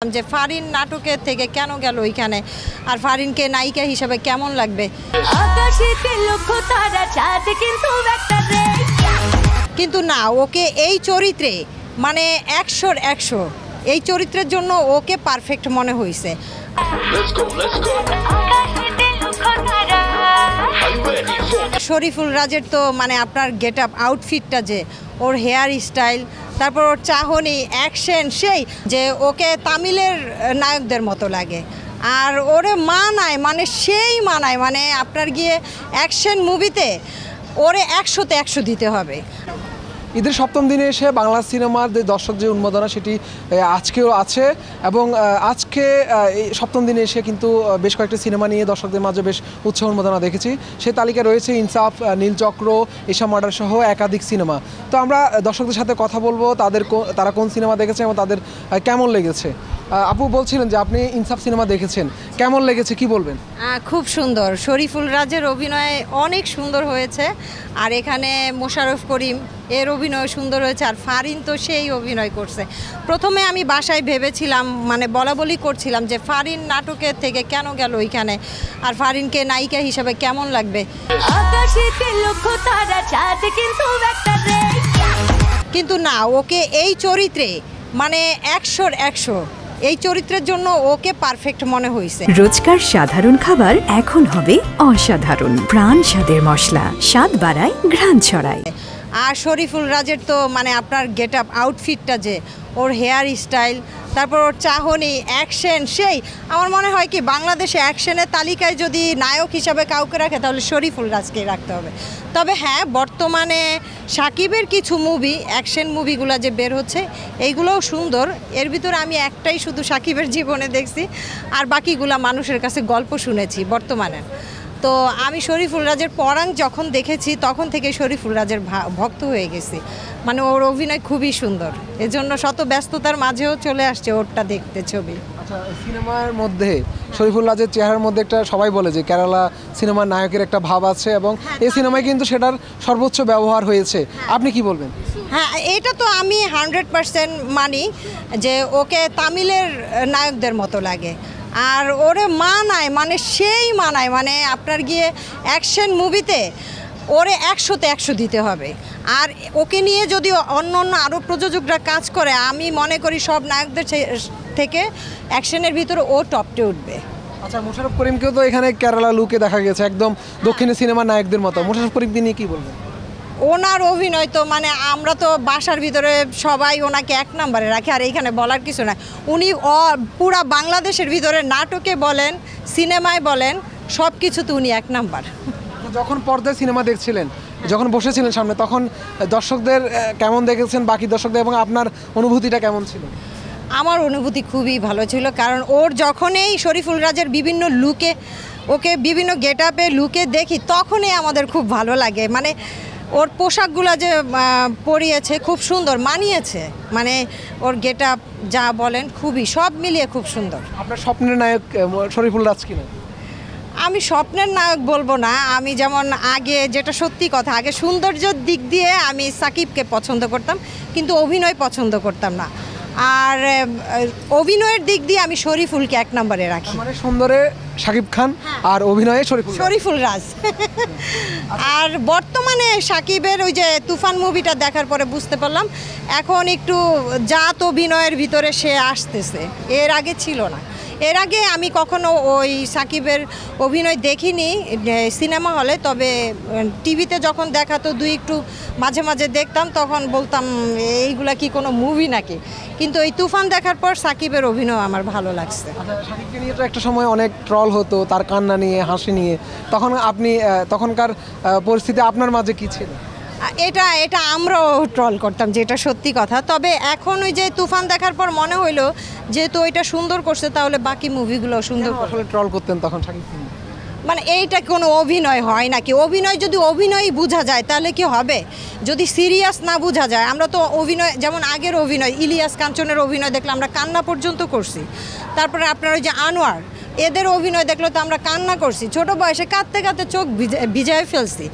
যে ফারিন নাটকের থেকে কেন গেল ওইখানে আর ফারিনকে নায়িকা হিসেবে কেমন লাগবে কিন্তু না ওকে এই চরিত্রে মানে 100-র 100 এই চরিত্রের জন্য ওকে পারফেক্ট মনে হয়েছে। শরীফুল রাজের তো মানে আপনার গেট আপ আউটফিটটা যে ওর হেয়ার স্টাইল তারপর ওর চাহনি অ্যাকশন সেই যে ওকে তামিলের নায়কদের মতো লাগে আর ওরে মানায় মানে সেই মানায় মানে আপনার গিয়ে অ্যাকশন মুভিতে ওরে 100-তে 100 দিতে হবে। ঈদের সপ্তম দিনে এসে বাংলা সিনেমার যে দর্শক যে উন্মাদনা সেটি আজকেও আছে এবং আজকে এই সপ্তম দিনে এসে কিন্তু বেশ কয়েকটি সিনেমা নিয়ে দর্শকদের মাঝে বেশ উৎসাহ উন্মাদনা দেখেছি। সেই তালিকায় রয়েছে ইনসাফ, নীলচক্র, এশা মার্ডার সহ একাধিক সিনেমা। তো আমরা দর্শকদের সাথে কথা বলবো তারা কোন সিনেমা দেখেছে এবং তাদের কেমন লেগেছে। আপু বলছিলেন যে আপনি ইনসাফ সিনেমা দেখেছেন, কেমন লেগেছে কি বলবেন? খুব সুন্দর, শরীফুল রাজের অভিনয় অনেক সুন্দর হয়েছে আর এখানে মোশাররফ করিম এর অভিনয় সুন্দর হয়েছে আর ফারিন তো সেই অভিনয় করছে। প্রথমে আমি বাসায় ভেবেছিলাম মানে বলাবলি করছিলাম যে ফারিন নাটকের থেকে কেন গেল ওইখানে আর ফারিনকে নায়িকা হিসেবে কেমন লাগবে কিন্তু না ওকে এই চরিত্রে মানে 100-র 100 এই চরিত্রের জন্য ওকে পারফেক্ট মনে হয়েছে। রোজকার সাধারণ খাবার এখন হবে অসাধারণ, প্রাণ স্বাদের মশলা স্বাদ বাড়ায় ঘ্রাণ ছড়ায়। আর শরীফুল রাজের তো মানে আপনার গেট আপ আউটফিটটা যে ওর হেয়ার স্টাইল তারপর ওর চাহনি অ্যাকশন সেই আমার মনে হয় কি বাংলাদেশে অ্যাকশনের তালিকায় যদি নায়ক হিসাবে কাউকে রাখে তাহলে শরীফুল রাজকেই রাখতে হবে। তবে হ্যাঁ বর্তমানে সাকিবের কিছু মুভি অ্যাকশন মুভিগুলো যে বের হচ্ছে এইগুলোও সুন্দর, এর ভিতরে আমি একটাই শুধু সাকিবের জীবনে দেখছি আর বাকিগুলা মানুষের কাছে গল্প শুনেছি বর্তমানে। তো আমি শরীফুল রাজের পরাং যখন দেখেছি তখন থেকে শরীফুল রাজের ভক্ত হয়ে গেছি, মানে ওর অভিনয় খুবই সুন্দর, এজন্য শত ব্যস্ততার মাঝেও চলে আসছে ওরটা দেখতে ছবি। আচ্ছা, সিনেমার মধ্যে শরীফুল রাজের চেহারার মধ্যে একটা সবাই বলে যে কেরালা সিনেমার নায়কের একটা ভাব আছে এবং এই সিনেমায় কিন্তু সেটার সর্বোচ্চ ব্যবহার হয়েছে, আপনি কি বলবেন? হ্যাঁ, এটা তো আমি 100% মানি যে ওকে তামিলের নায়কদের মতো লাগে আর ওরে মানায় মানে সেই মানায় মানে আপনার গিয়ে অ্যাকশন মুভিতে ওরে 100-তে 100 দিতে হবে আর ওকে নিয়ে যদি অন্য আরও প্রযোজকরা কাজ করে আমি মনে করি সব নায়কদের থেকে অ্যাকশনের ভিতরে ও টপটে উঠবে। আচ্ছা, মোশাররফ করিমকেও তো এখানে কেরালা লুকে দেখা গেছে একদম দক্ষিণী সিনেমার নায়কদের মতো, মোশাররফ করিমকে নিয়ে কী বলবেন? ওনার অভিনয় তো মানে আমরা তো বাসার ভিতরে সবাই ওনাকে 1 নম্বরে রাখি আর এইখানে বলার কিছু না, উনি পুরা বাংলাদেশের ভিতরে নাটকে বলেন সিনেমায় বলেন সব কিছুতে উনি 1 নম্বর। যখন পর্দায় সিনেমা দেখছিলেন, যখন বসেছিলেন সামনে, তখন দর্শকদের কেমন দেখেছেন বাকি দর্শকদের এবং আপনার অনুভূতিটা কেমন ছিল? আমার অনুভূতি খুবই ভালো ছিল, কারণ ওর যখনই শরীফুল রাজের বিভিন্ন লুকে ওকে বিভিন্ন গেট আপে লুকে দেখি তখনই আমাদের খুব ভালো লাগে, মানে ওর পোশাকগুলো যে পরিয়েছে খুব সুন্দর মানিয়েছে, মানে ওর গেট আপ যা বলেন খুবই সব মিলিয়ে খুব সুন্দর। আপনার স্বপ্নের নায়ক শরীফুল রাজ কিনা? আমি স্বপ্নের নায়ক বলবো না, আমি যেমন আগে যেটা সত্যি কথা আগে সৌন্দর্যের দিক দিয়ে আমি সাকিবকে পছন্দ করতাম কিন্তু অভিনয় পছন্দ করতাম না, আর অভিনয়ের দিক দিয়ে আমি শরীফুলকে 1 নম্বরে রাখি। মানে সুন্দরে শাকিব খান আর অভিনয়ে শরীফুল রাজ। আর বর্তমানে সাকিবের ওই যে তুফান মুভিটা দেখার পরে বুঝতে পারলাম এখন একটু জাত অভিনয়ের ভিতরে সে আসতেছে, এর আগে ছিল না। এর আগে আমি কখনো ওই সাকিবের অভিনয় দেখিনি সিনেমা হলে, তবে টিভিতে যখন দেখাতো একটু মাঝে মাঝে দেখতাম তখন বলতাম এইগুলা কি কোনো মুভি নাকি, কিন্তু এই তুফান দেখার পর সাকিবের অভিনয় আমার ভালো লাগছে। সাকিবকে নিয়ে তো একটা সময় অনেক ট্রল হতো তার কান্না নিয়ে হাসি নিয়ে, তখন আপনি তখনকার পরিস্থিতি আপনার মাঝে কি ছিল? এটা আমরাও ট্রল করতাম যেটা সত্যি কথা, তবে এখন ওই যে তুফান দেখার পর মনে হইলো যেহেতু ওইটা সুন্দর করছে তাহলে বাকি মুভিগুলো সুন্দর। আসলে ট্রল করতেন তখন সাকিবকে, মানে এইটা কোনো অভিনয় হয় নাকি? অভিনয় যদি অভিনয়ই বোঝা যায় তাহলে কি হবে, যদি সিরিয়াস না বোঝা যায়। আমরা তো অভিনয় যেমন আগের অভিনয় ইলিয়াস কাঞ্চনের অভিনয় দেখলে আমরা কান্না পর্যন্ত করছি, তারপরে আপনার ওই যে আনোয়ার এদের অভিনয় দেখলে তো আমরা কান্না করছি, ছোট বয়সে কাঁদতে কাঁদতে চোখ ভিজায় ফেলছি।